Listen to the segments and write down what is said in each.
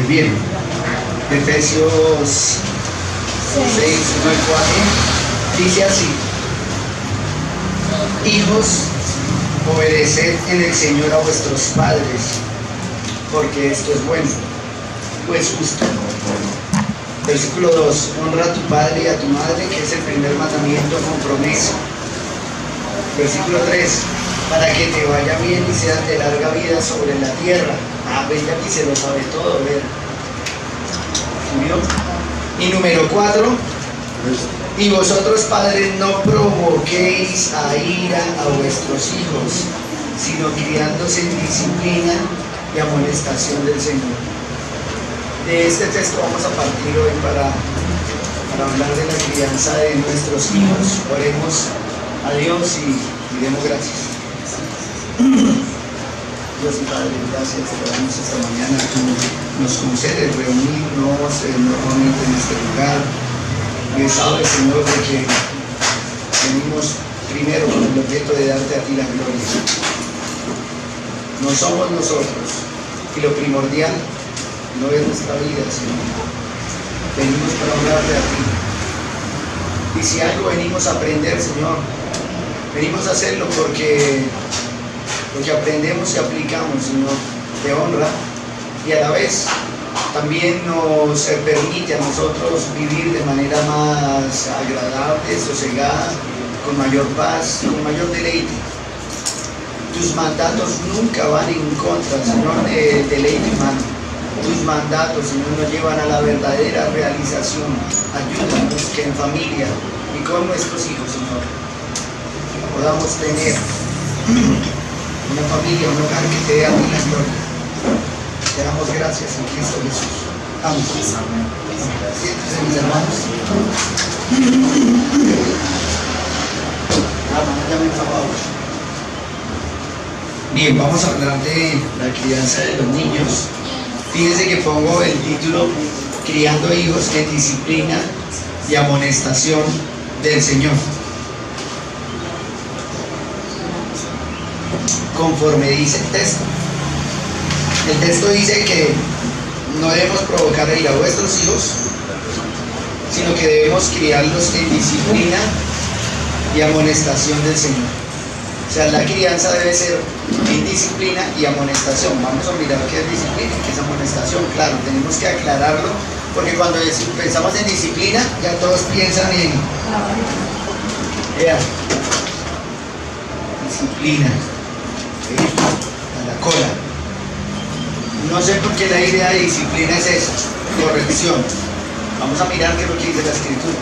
Bien, Efesios 6:9-4 dice así: hijos, obedeced en el Señor a vuestros padres, porque esto es bueno, pues justo. Versículo 2: honra a tu padre y a tu madre, que es el primer mandamiento con promesa. Versículo 3: para que te vaya bien y seas de larga vida sobre la tierra. Ven, aquí se lo sabe todo, ver. Y número 4: y vosotros, padres, no provoquéis a ira a vuestros hijos, sino criándolos en disciplina y amonestación del Señor. De este texto vamos a partir hoy para hablar de la crianza de nuestros hijos. Oremos a Dios y demos gracias. Dios y Padre, gracias, te damos esta mañana. Tú nos concedes reunirnos nuevamente en este lugar. Y sabes, Señor, de que venimos primero con el objeto de darte a ti la gloria. No somos nosotros, y lo primordial no es nuestra vida, Señor. Venimos para honrarte a ti. Y si algo venimos a aprender, Señor, venimos a hacerlo porque aprendemos y aplicamos, Señor, te honra, y a la vez también nos permite a nosotros vivir de manera más agradable, sosegada, con mayor paz, con mayor deleite. Tus mandatos nunca van en contra, Señor, del deleite humano. Tus mandatos, Señor, nos llevan a la verdadera realización. Ayúdanos que en familia y con nuestros hijos, Señor, podamos tener una familia, un hogar que te dé a ti la gloria. Te damos gracias en Cristo Jesús. Amén. Siéntense, mis hermanos. Bien, vamos a hablar de la crianza de los niños. Fíjense que pongo el título: criando hijos en disciplina y amonestación del Señor. Conforme dice el texto. El texto dice que no debemos provocar a ira a vuestros hijos, sino que debemos criarlos en disciplina y amonestación del Señor. O sea, la crianza debe ser en disciplina y amonestación. Vamos a mirar qué es disciplina y qué es amonestación. Claro, tenemos que aclararlo, porque cuando pensamos en disciplina, ya todos piensan en disciplina, a la cola. No sé por qué la idea de disciplina es esa, corrección. Vamos a mirar qué es lo que dice la Escritura.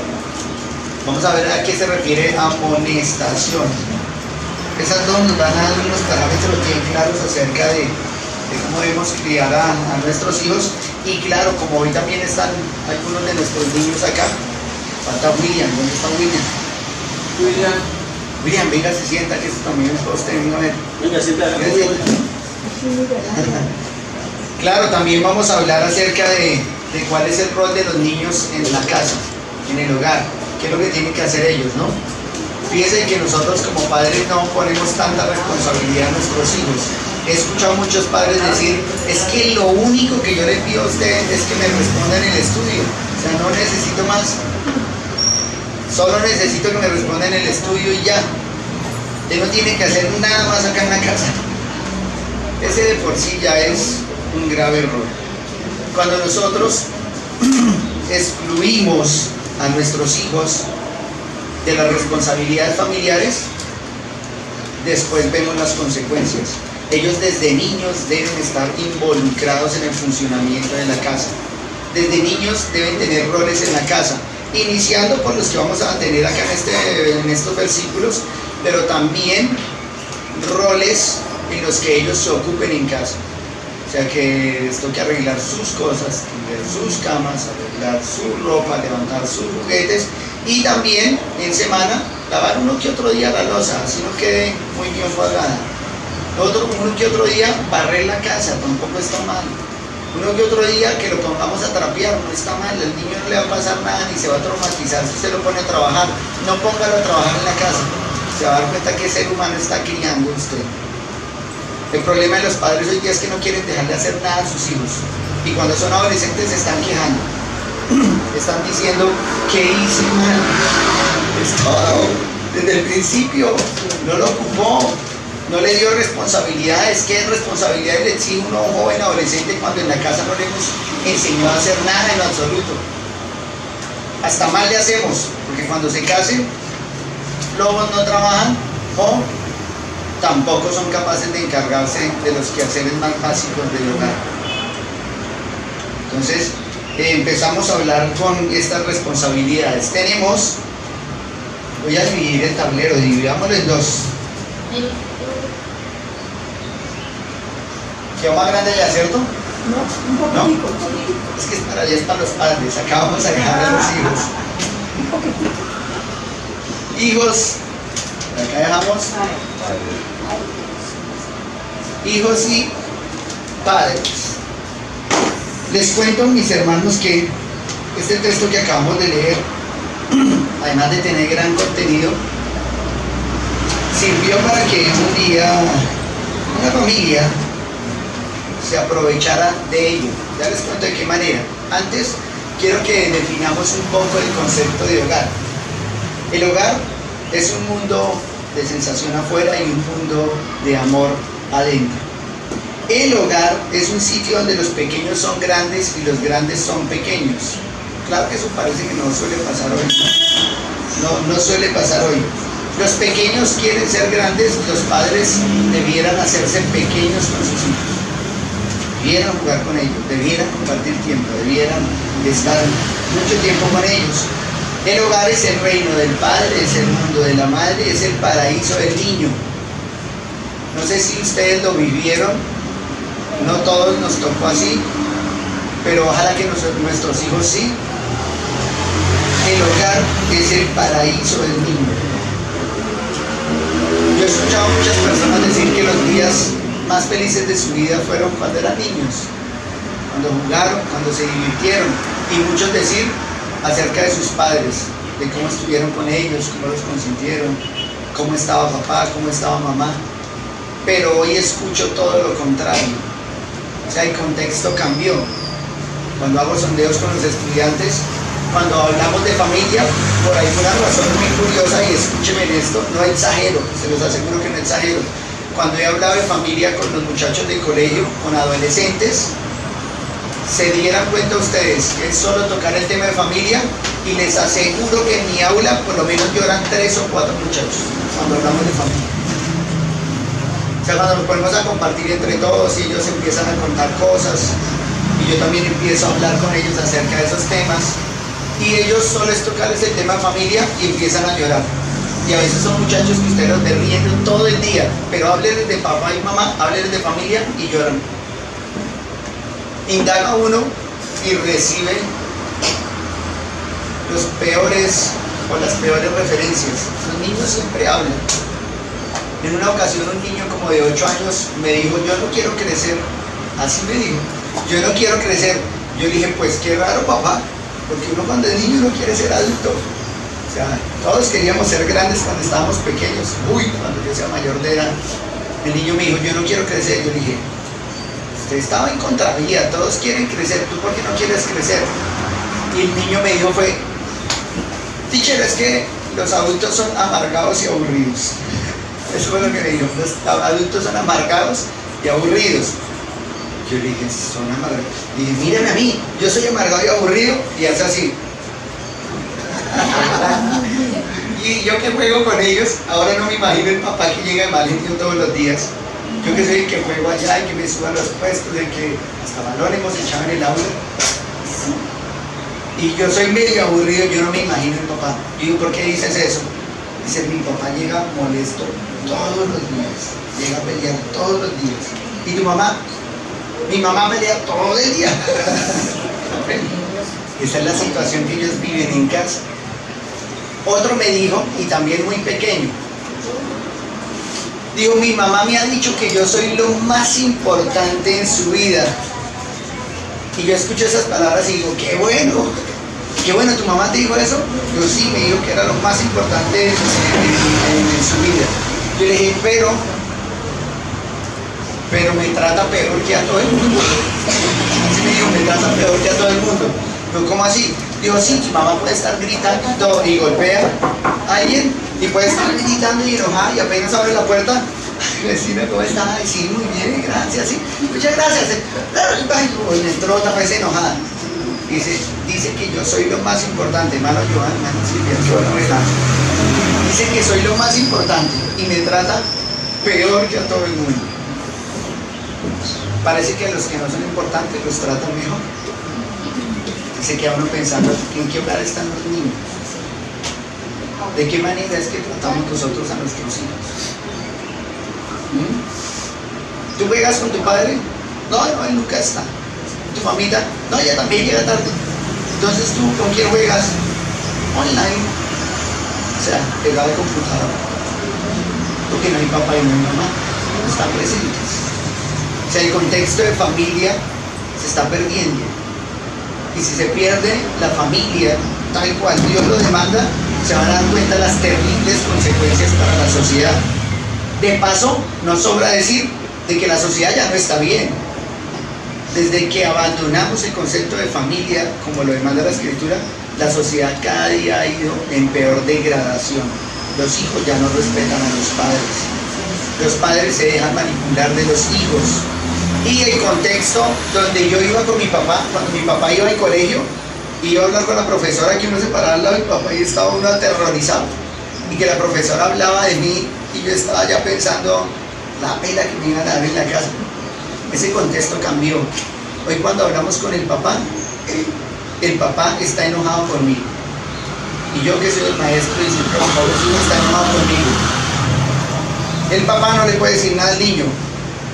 Vamos a ver a qué se refiere amonestación. Esas dos nos van a dar unos parámetros bien claros acerca de cómo debemos criar a nuestros hijos. Y claro, como hoy también están algunos de nuestros niños acá, falta William. ¿Dónde está William? William, venga, se sienta, que esto también es para usted. Venga, siéntate. Claro, también vamos a hablar acerca de cuál es el rol de los niños en la casa, en el hogar, qué es lo que tienen que hacer ellos, ¿no? Fíjense que nosotros como padres no ponemos tanta responsabilidad a nuestros hijos. He escuchado muchos padres decir: es que lo único que yo le pido a usted es que me responda en el estudio. O sea, no necesito más. Solo necesito que me responda en el estudio y ya. Usted no tiene que hacer nada más acá en la casa. Ese de por sí ya es un grave error. Cuando nosotros excluimos a nuestros hijos de las responsabilidades familiares, después vemos las consecuencias. Ellos desde niños deben estar involucrados en el funcionamiento de la casa. Desde niños deben tener roles en la casa, iniciando por los que vamos a tener acá en estos versículos, pero también roles en los que ellos se ocupen en casa. O sea, que les toque arreglar sus cosas, tender sus camas, arreglar su ropa, levantar sus juguetes, y también en semana lavar uno que otro día la loza, así no quede muy bien enjuagada. Uno que otro día barrer la casa, tampoco está mal. Uno que otro día que lo pongamos a trapear, no está mal, al niño no le va a pasar nada ni se va a traumatizar si usted lo pone a trabajar. No póngalo a trabajar en la casa, se va a dar cuenta que ser humano está criando usted. El problema de los padres hoy día es que no quieren dejarle hacer nada a sus hijos, y cuando son adolescentes se están quejando, están diciendo que hice mal. Desde el principio no lo ocupó, no le dio responsabilidades. ¿Qué responsabilidades le exige uno a un joven adolescente cuando en la casa no le hemos enseñado a hacer nada en lo absoluto? Hasta mal le hacemos, porque cuando se casen, lobos no trabajan o tampoco son capaces de encargarse de los quehaceres más básicos del hogar. Entonces, empezamos a hablar con estas responsabilidades. Voy a dividir el tablero, dividámoslo en dos. ¿Quedó más grande ya, cierto? No, un poquitico. ¿No? Es que es para allá, es para los padres. Acá vamos a dejar a los hijos. Hijos, acá dejamos hijos y padres. Les cuento, mis hermanos, que este texto que acabamos de leer, además de tener gran contenido, sirvió para que un día una familia se aprovechara de ello. Ya les cuento de qué manera. Antes quiero que definamos un poco el concepto de hogar. El hogar es un mundo de sensación afuera y un mundo de amor adentro. El hogar es un sitio donde los pequeños son grandes y los grandes son pequeños. Claro que eso parece que no suele pasar hoy. No suele pasar hoy. Los pequeños quieren ser grandes, los padres debieran hacerse pequeños con sus hijos. Debieran jugar con ellos, debieran compartir tiempo, debieran estar mucho tiempo con ellos. El hogar es el reino del padre, es el mundo de la madre, es el paraíso del niño. No sé si ustedes lo vivieron, no todos nos tocó así, pero ojalá que nuestros hijos sí. El hogar es el paraíso del niño. Yo he escuchado a muchas personas decir que los días más felices de su vida fueron cuando eran niños, cuando jugaron, cuando se divirtieron, y muchos decir acerca de sus padres, de cómo estuvieron con ellos, cómo los consintieron, cómo estaba papá, cómo estaba mamá. Pero hoy escucho todo lo contrario. O sea, el contexto cambió. Cuando hago sondeos con los estudiantes, cuando hablamos de familia, por alguna razón muy curiosa, y escúcheme en esto, no exagero, se los aseguro que no exagero. Cuando he hablado de familia con los muchachos de colegio, con adolescentes, se dieran cuenta ustedes que es solo tocar el tema de familia y les aseguro que en mi aula por lo menos lloran 3 o 4 muchachos cuando hablamos de familia. O sea, cuando nos ponemos a compartir entre todos y ellos empiezan a contar cosas y yo también empiezo a hablar con ellos acerca de esos temas, y ellos solo es tocarles el tema de familia y empiezan a llorar. Y a veces son muchachos que ustedes los ven riendo todo el día, pero háblenles de papá y mamá, háblenles de familia y lloran. Indaga uno y recibe los peores o las peores referencias. Los niños siempre hablan. En una ocasión un niño como de 8 años me dijo, yo no quiero crecer. Así me dijo, yo no quiero crecer. Yo le dije, pues qué raro, papá, porque uno cuando es niño no quiere ser adulto. O sea, todos queríamos ser grandes cuando estábamos pequeños. Uy, cuando yo sea mayor de edad. El niño me dijo, yo no quiero crecer. Yo le dije, usted estaba en contravía, todos quieren crecer, ¿tú por qué no quieres crecer? Y el niño me dijo fue, teacher, es que los adultos son amargados y aburridos. Eso fue lo que me dijo, los adultos son amargados y aburridos. Yo le dije, son amargados. Le dije, mírame a mí, yo soy amargado y aburrido, y es así. Y yo que juego con ellos, ahora no me imagino el papá que llega de mal genio todos los días. Yo que soy el que juego allá, el que me suba a los puestos, el que hasta balón hemos echado en el aula. Y yo soy medio aburrido, yo no me imagino el papá. Yo digo, ¿por qué dices eso? Dice, mi papá llega molesto todos los días, llega a pelear todos los días. ¿Y tu mamá? Mi mamá pelea todo el día. Esa es la situación que ellos viven en casa. Otro me dijo, y también muy pequeño, digo, mi mamá me ha dicho que yo soy lo más importante en su vida. Y yo escucho esas palabras y digo, qué bueno, ¿tu mamá te dijo eso? Yo sí, me dijo que era lo más importante en su vida. Yo le dije, pero me trata peor que a todo el mundo. Así me dijo, me trata peor que a todo el mundo. Pero ¿cómo así? Digo, sí, tu mamá puede estar gritando y golpea a alguien y puede estar gritando y enojada y apenas abre la puerta. Vecina, ¿cómo está? Ay, sí, muy bien, gracias, sí. Muchas gracias. Y me entró otra vez enojada. Dice que yo soy lo más importante, hermano Johan, hermano Silvia, qué bueno, ¿verdad? Dice que soy lo más importante y me trata peor que a todo el mundo. Parece que a los que no son importantes los tratan mejor. Se queda uno pensando, ¿en qué hogar están los niños? ¿De qué manera es que tratamos nosotros a nuestros hijos? ¿Tú juegas con tu padre? No, él nunca está. ¿Tu mamita? No, ella también llega tarde. Entonces, ¿tú con quién juegas? Online. O sea, pegado al computador. Porque no hay papá y no hay mamá. No están presentes. O sea, el contexto de familia se está perdiendo. Y si se pierde la familia tal cual Dios lo demanda, se van a dar cuenta de las terribles consecuencias para la sociedad. De paso, no sobra decir de que la sociedad ya no está bien. Desde que abandonamos el concepto de familia, como lo demanda la Escritura, la sociedad cada día ha ido en peor degradación. Los hijos ya no respetan a los padres. Los padres se dejan manipular de los hijos. Y el contexto donde yo iba con mi papá, cuando mi papá iba al colegio, y iba a hablar con la profesora, que uno se paraba al lado de mi papá y estaba uno aterrorizado. Y que la profesora hablaba de mí y yo estaba ya pensando la pela que me iban a dar en la casa. Ese contexto cambió. Hoy cuando hablamos con el papá está enojado conmigo. Y yo que soy el maestro y soy profesor, su hijo está enojado conmigo. El papá no le puede decir nada al niño,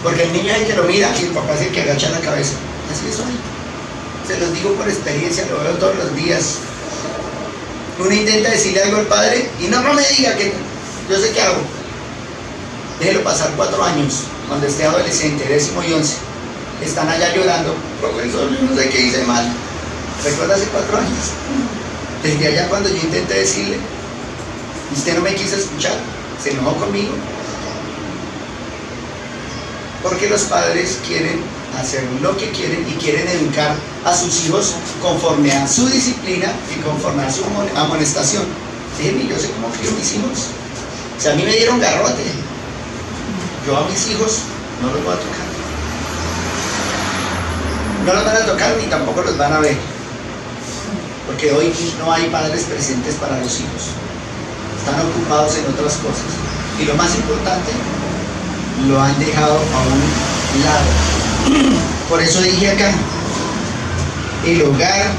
porque el niño es el que lo mira y el papá es el que agacha la cabeza. Así es hoy. Se los digo por experiencia, lo veo todos los días. Uno intenta decirle algo al padre y no me diga que yo sé qué hago. Déjelo pasar 4 años, cuando esté adolescente, 10º y 11. Están allá llorando, profesor, yo no sé qué hice mal. ¿Recuerda hace 4 años? Desde allá cuando yo intenté decirle, usted no me quiso escuchar, se enojó conmigo. Porque los padres quieren hacer lo que quieren y quieren educar a sus hijos conforme a su disciplina y conforme a su amonestación. Déjenme, yo sé cómo crío mis hijos. O sea, a mí me dieron garrote. Yo a mis hijos no los voy a tocar. No los van a tocar ni tampoco los van a ver. Porque hoy no hay padres presentes para los hijos. Están ocupados en otras cosas. Y lo más importante, lo han dejado a un lado. Por eso dije acá, el hogar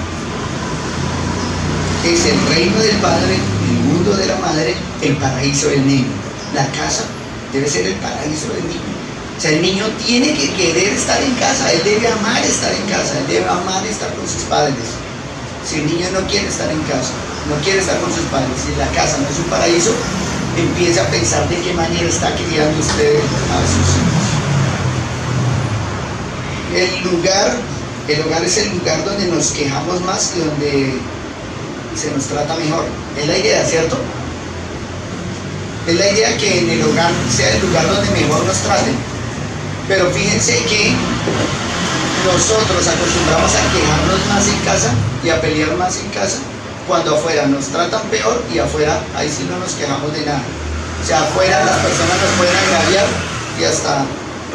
es el reino del padre, el mundo de la madre, el paraíso del niño. La casa debe ser el paraíso del niño. O sea, el niño tiene que querer estar en casa, él debe amar estar en casa, él debe amar estar con sus padres. Si el niño no quiere estar en casa, no quiere estar con sus padres, si la casa no es un paraíso, empiece a pensar de qué manera está criando usted a sus hijos. El hogar es el lugar donde nos quejamos más y donde se nos trata mejor. Es la idea, ¿cierto? Es la idea que en el hogar sea el lugar donde mejor nos traten. Pero fíjense que nosotros acostumbramos a quejarnos más en casa y a pelear más en casa, cuando afuera nos tratan peor y afuera ahí sí no nos quejamos de nada. O sea, afuera las personas nos pueden agraviar y hasta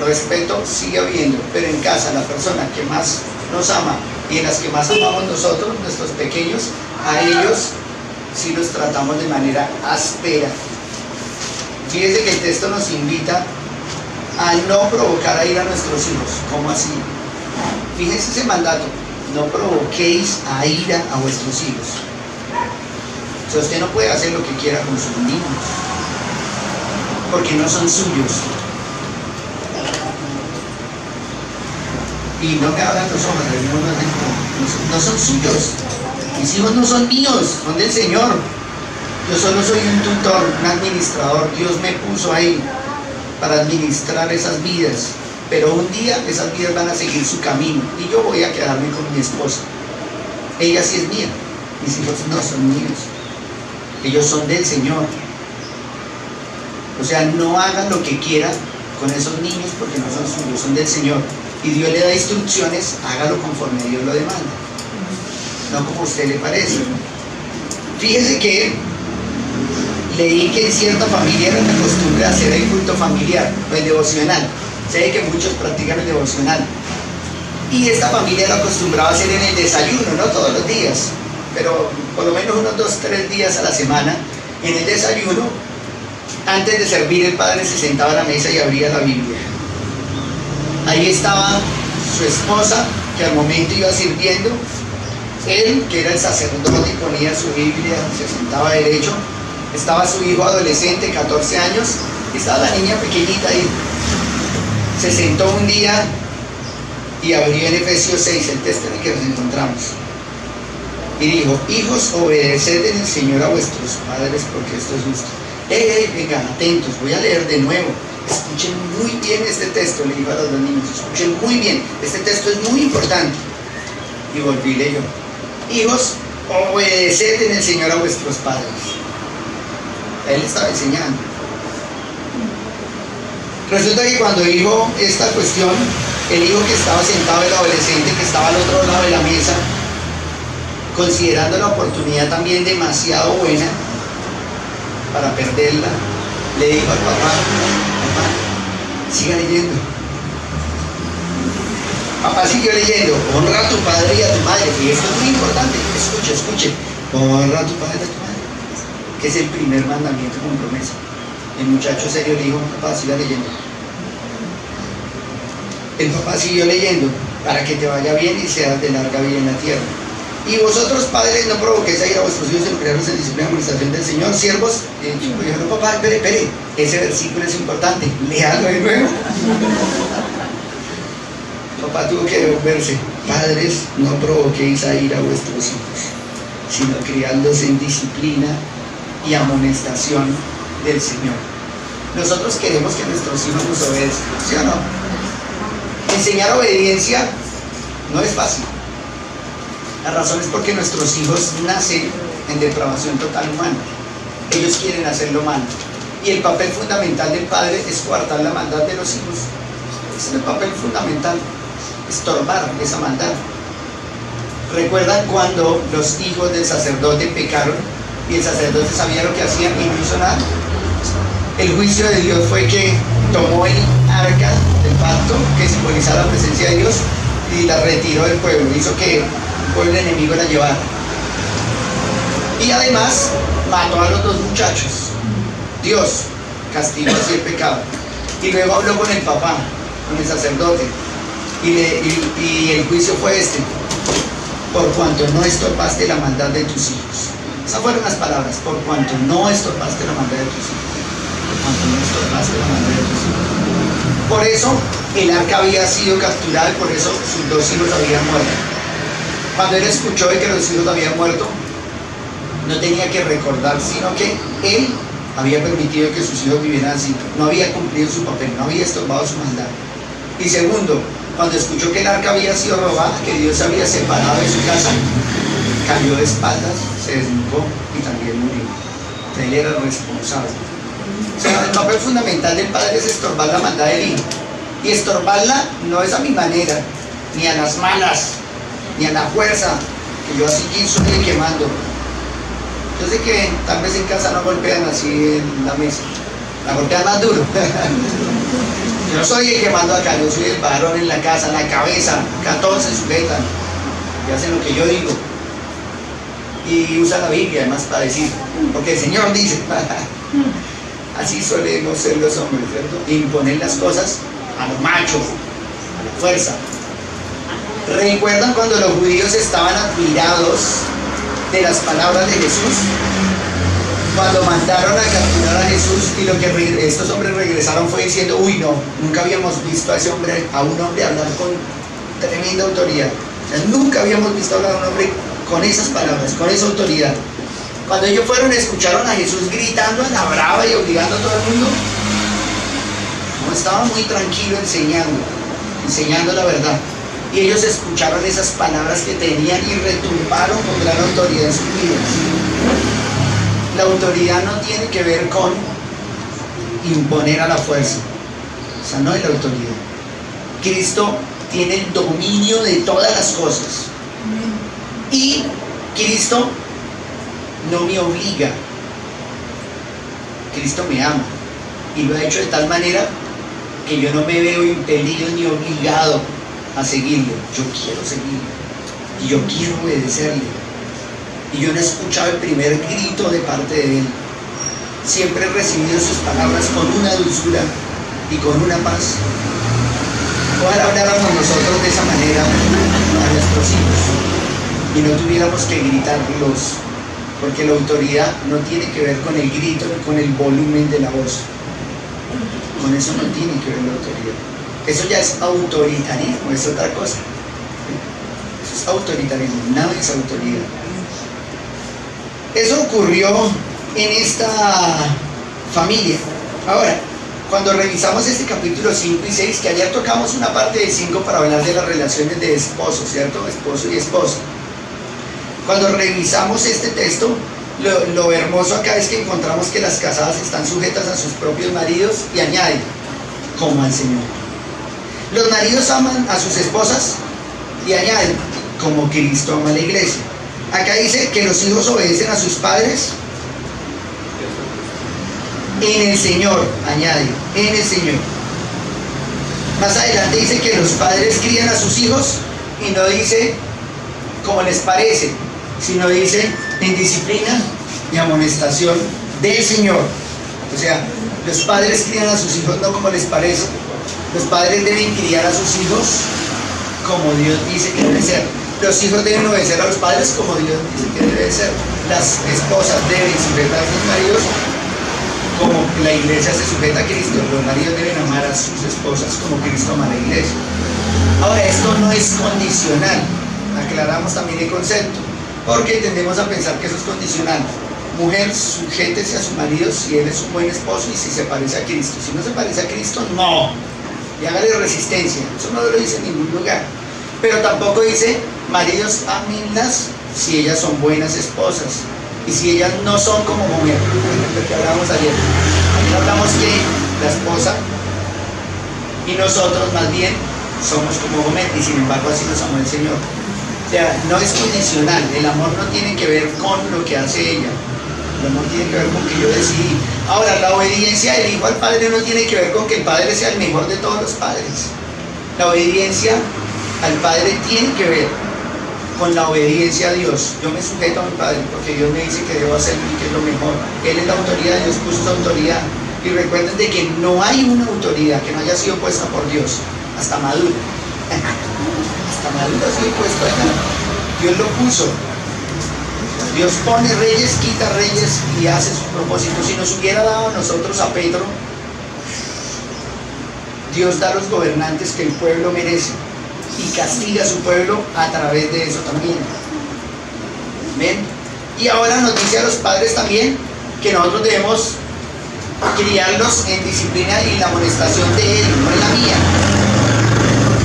respeto sigue habiendo, pero en casa la persona que más nos ama y en las que más amamos nosotros, nuestros pequeños, a ellos sí los tratamos de manera áspera. Fíjense que el texto nos invita a no provocar a ir a nuestros hijos. ¿Cómo así? Fíjense ese mandato: no provoquéis a ira a vuestros hijos. O sea, usted no puede hacer lo que quiera con sus niños, porque no son suyos. Y no me abran los ojos, no son suyos. Mis hijos no son míos, son del Señor. Yo solo soy un tutor, un administrador. Dios me puso ahí para administrar esas vidas. pero un día esas vidas van a seguir su camino y yo voy a quedarme con mi esposa. Ella sí es mía, mis hijos no son míos, ellos son del Señor. O sea, no hagan lo que quieran con esos niños porque no son suyos, son del Señor. Y Dios le da instrucciones, hágalo conforme Dios lo demanda, no como a usted le parece. Fíjese que leí que en cierta familia era una costumbre hacer el culto familiar, o el devocional. Sé que muchos practican el devocional. Y esta familia lo acostumbraba a hacer en el desayuno, no todos los días, pero por lo menos unos 2 o 3 días a la semana. En el desayuno, antes de servir, el padre se sentaba a la mesa y abría la Biblia. Ahí estaba su esposa, que al momento iba sirviendo. Él, que era el sacerdote, ponía su Biblia, se sentaba derecho. Estaba su hijo adolescente, 14 años, y estaba la niña pequeñita ahí. Se sentó un día y abrió en Efesios 6, el texto en el que nos encontramos. Y dijo: hijos, obedeced en el Señor a vuestros padres, porque esto es justo. Vengan, atentos, voy a leer de nuevo. Escuchen muy bien este texto, le dijo a los dos niños. Escuchen muy bien, este texto es muy importante. Y volví y leyó: hijos, obedeced en el Señor a vuestros padres. Él estaba enseñando. Resulta que cuando dijo esta cuestión, el hijo que estaba sentado, el adolescente que estaba al otro lado de la mesa, considerando la oportunidad también demasiado buena para perderla, le dijo al papá: papá, siga leyendo. Papá siguió leyendo: honra a tu padre y a tu madre. Y esto es muy importante, escuche. Honra a tu padre y a tu madre, que es el primer mandamiento con promesa. El muchacho serio le dijo: papá, siga leyendo. El papá siguió leyendo: para que te vaya bien y seas de larga vida en la tierra. Y vosotros, padres, no provoquéis a ir a vuestros hijos, sino criarlos en disciplina y amonestación del Señor. Siervos, el chico dijo: no, papá, espere, ese versículo es importante, léalo de nuevo. Papá tuvo que devolverse: padres, no provoquéis a ir a vuestros hijos, sino criadlos en disciplina y amonestación del Señor. Nosotros queremos que nuestros hijos nos obedezcan, ¿sí o no? Enseñar obediencia no es fácil. La razón es porque nuestros hijos nacen en depravación total humana. Ellos quieren hacerlo mal. Y el papel fundamental del padre es coartar la maldad de los hijos. Ese es el papel fundamental, estorbar esa maldad. ¿Recuerdan cuando los hijos del sacerdote pecaron y el sacerdote sabía lo que hacían y no hizo nada? El juicio de Dios fue que tomó el arca del pacto, que simbolizaba la presencia de Dios, y la retiró del pueblo, hizo que el pueblo enemigo la llevara. Y además mató a los 2 muchachos. Dios castigó así el pecado. Y luego habló con el papá, con el sacerdote, y el juicio fue este: por cuanto no estorbaste la maldad de tus hijos. Esas fueron las palabras: por cuanto no estorbaste la maldad de tus hijos. Por cuanto no estorbaste la maldad de tus hijos. Por eso el arca había sido capturada y por eso sus 2 hijos habían muerto. Cuando él escuchó de que los hijos habían muerto, no tenía que recordar, sino que él había permitido que sus hijos vivieran así. No había cumplido su papel, no había estorbado su maldad. Y segundo, cuando escuchó que el arca había sido robada, que Dios se había separado de su casa, cayó de espaldas, se desnucó y también murió. Él era el responsable. O sea, el papel fundamental del padre es estorbar la maldad del hijo. Y estorbarla no es a mi manera, ni a las malas, ni a la fuerza, que yo así soy quemando. Yo sé que tal vez en casa no golpean así en la mesa, la golpean más duro. Yo no soy el que mando acá, yo soy el varón en la casa, en la cabeza, acá todos se sujetan y hacen lo que yo digo. Y usa la Biblia además para decir, porque el Señor dice. Así solemos ser los hombres, ¿cierto? Imponer las cosas a los machos, a la fuerza. ¿Recuerdan cuando los judíos estaban admirados de las palabras de Jesús? Cuando mandaron a capturar a Jesús y lo que estos hombres regresaron fue diciendo: uy, no, nunca habíamos visto a ese hombre, a un hombre hablar con tremenda autoridad. O sea, nunca habíamos visto hablar a un hombre con esas palabras, con esa autoridad. Cuando ellos fueron, escucharon a Jesús gritando a la brava y obligando a todo el mundo. No, estaba muy tranquilo enseñando. enseñando la verdad. Y ellos escucharon esas palabras que tenían y retumbaron con gran autoridad en sus vidas. La autoridad no tiene que ver con imponer a la fuerza. Esa no es la autoridad. Cristo tiene el dominio de todas las cosas. Y Cristo no me obliga. Cristo me ama. Y lo ha hecho de tal manera que yo no me veo impelido ni obligado a seguirle. Yo quiero seguirle. Y yo quiero obedecerle. Y yo no he escuchado el primer grito de parte de Él. Siempre he recibido sus palabras con una dulzura y con una paz. Ojalá habláramos nosotros de esa manera a nuestros hijos y no tuviéramos que gritarlos, porque la autoridad no tiene que ver con el grito ni con el volumen de la voz. Con eso no tiene que ver la autoridad. Eso ya es autoritarismo, es otra cosa. Eso es autoritarismo, nada es autoridad. Eso ocurrió en esta familia. Ahora, cuando revisamos este capítulo 5 y 6, que ayer tocamos una parte de 5 para hablar de las relaciones de esposo, ¿cierto? Esposo y esposa. Cuando revisamos este texto, lo hermoso acá es que encontramos que las casadas están sujetas a sus propios maridos y añade, como al Señor. Los maridos aman a sus esposas y añaden, como Cristo ama a la iglesia. Acá dice que los hijos obedecen a sus padres en el Señor, añade, en el Señor. Más adelante dice que los padres crían a sus hijos y no dice como les parece, sino dice en disciplina y amonestación del Señor. O sea, los padres crían a sus hijos no como les parece. Los padres deben criar a sus hijos como Dios dice que debe ser. Los hijos deben obedecer a los padres como Dios dice que debe ser. Las esposas deben sujetar a sus maridos como la iglesia se sujeta a Cristo. Los maridos deben amar a sus esposas como Cristo ama a la iglesia. Ahora, esto no es condicional. Aclaramos también el concepto, porque tendemos a pensar que eso es condicional. Mujer, sujétese a su marido si él es un buen esposo y si se parece a Cristo. Si no se parece a Cristo, no. Y hágale resistencia. Eso no lo dice en ningún lugar. Pero tampoco dice, maridos, ámenlas si ellas son buenas esposas. Y si ellas no son como mujer, lo que hablábamos ayer. Ayer hablamos que la esposa y nosotros más bien somos como Gomer, y sin embargo así nos amó el Señor. O sea, no es condicional. El amor no tiene que ver con lo que hace ella. El amor tiene que ver con que yo decidí. Ahora, la obediencia del hijo al padre no tiene que ver con que el padre sea el mejor de todos los padres. La obediencia al padre tiene que ver con la obediencia a Dios. Yo me sujeto a mi padre porque Dios me dice que debo hacer y que es lo mejor. Él es la autoridad, Dios puso esa autoridad. Y recuerden de que no hay una autoridad que no haya sido puesta por Dios, hasta Maduro. Hasta Maduro ha sido puesto allá. Dios lo puso. Dios pone reyes, quita reyes y hace sus propósitos. Si nos hubiera dado a nosotros a Pedro, Dios da a los gobernantes que el pueblo merece y castiga a su pueblo a través de eso también. ¿Ven? Y ahora nos dice a los padres también que nosotros debemos criarlos en disciplina y la amonestación de él, no en la mía.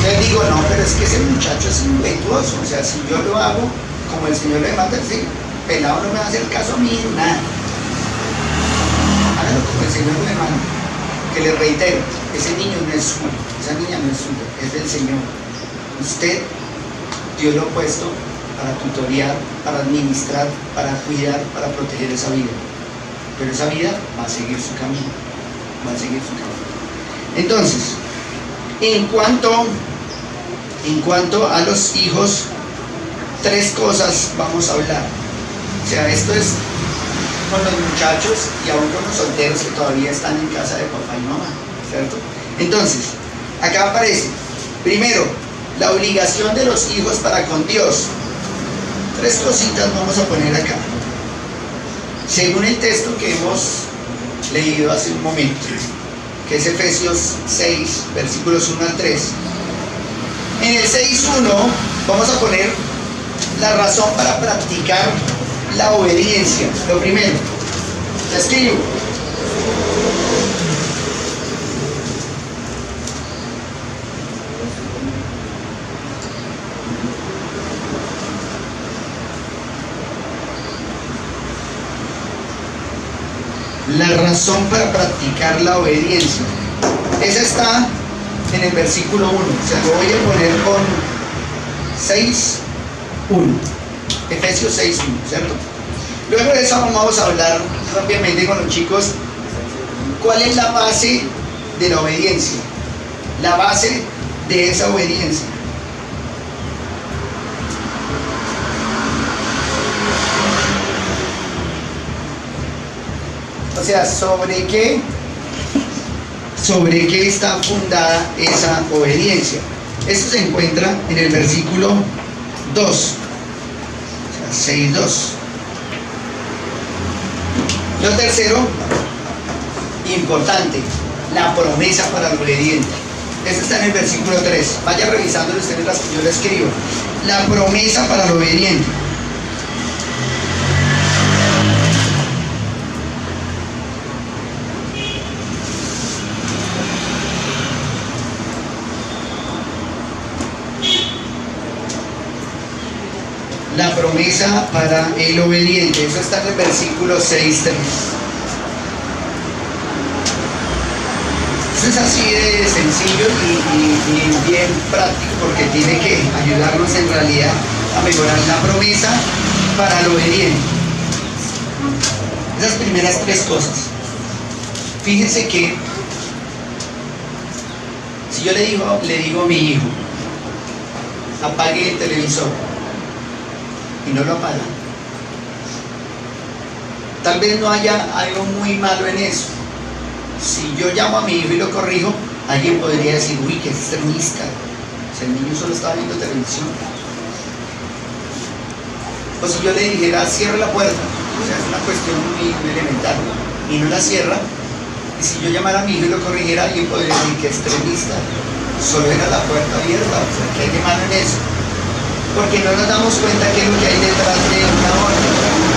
Yo digo, no, pero es que ese muchacho es impetuoso. O sea, si yo lo hago como el Señor le manda, sí, pelado no me va a hacer caso a mí, nada. Hágalo como el Señor le manda. Que le reitero, ese niño no es suyo, esa niña no es suya, es del Señor. Usted, Dios lo ha puesto para tutorear, para administrar, para cuidar, para proteger esa vida. Pero esa vida va a seguir su camino, va a seguir su camino. Entonces, en cuanto a los hijos, 3 cosas vamos a hablar. O sea, esto es con los muchachos y aún con los solteros que todavía están en casa de papá y mamá, ¿cierto? Entonces, acá aparece, primero, la obligación de los hijos para con Dios. 3 cositas vamos a poner acá. Según el texto que hemos leído hace un momento, que es Efesios 6, versículos 1 al 3. En el 6.1 vamos a poner la razón para practicar la obediencia. Lo primero, la escribo. La razón para practicar la obediencia. Esa está en el versículo 1. Se lo voy a poner con 6:1. Efesios 6:1, ¿cierto? Luego de eso vamos a hablar rápidamente con los chicos. ¿Cuál es la base de la obediencia? La base de esa obediencia. O sea, ¿sobre qué está fundada esa obediencia? Esto se encuentra en el versículo 2, o sea, 6:2. Lo tercero, importante, la promesa para el obediente. Esto está en el versículo 3. Vaya revisando ustedes las que yo le escribo. La promesa para el obediente. La promesa para el obediente. Eso está en el versículo 6:3. Eso es así de sencillo y bien práctico, porque tiene que ayudarnos en realidad a mejorar la promesa para el obediente. Esas primeras tres cosas. Fíjense que si yo le digo a mi hijo, apague el televisor, y no lo apaga, tal vez no haya algo muy malo en eso. Si yo llamo a mi hijo y lo corrijo, alguien podría decir, uy, que es extremista, si el niño solo estaba viendo televisión. O si yo le dijera, cierra la puerta, o sea, es una cuestión muy elemental, y no la cierra, y si yo llamara a mi hijo y lo corrigiera, alguien podría decir que es extremista, solo era la puerta abierta, o sea, ¿qué hay de malo en eso? Porque no nos damos cuenta que es lo que hay detrás de una orden.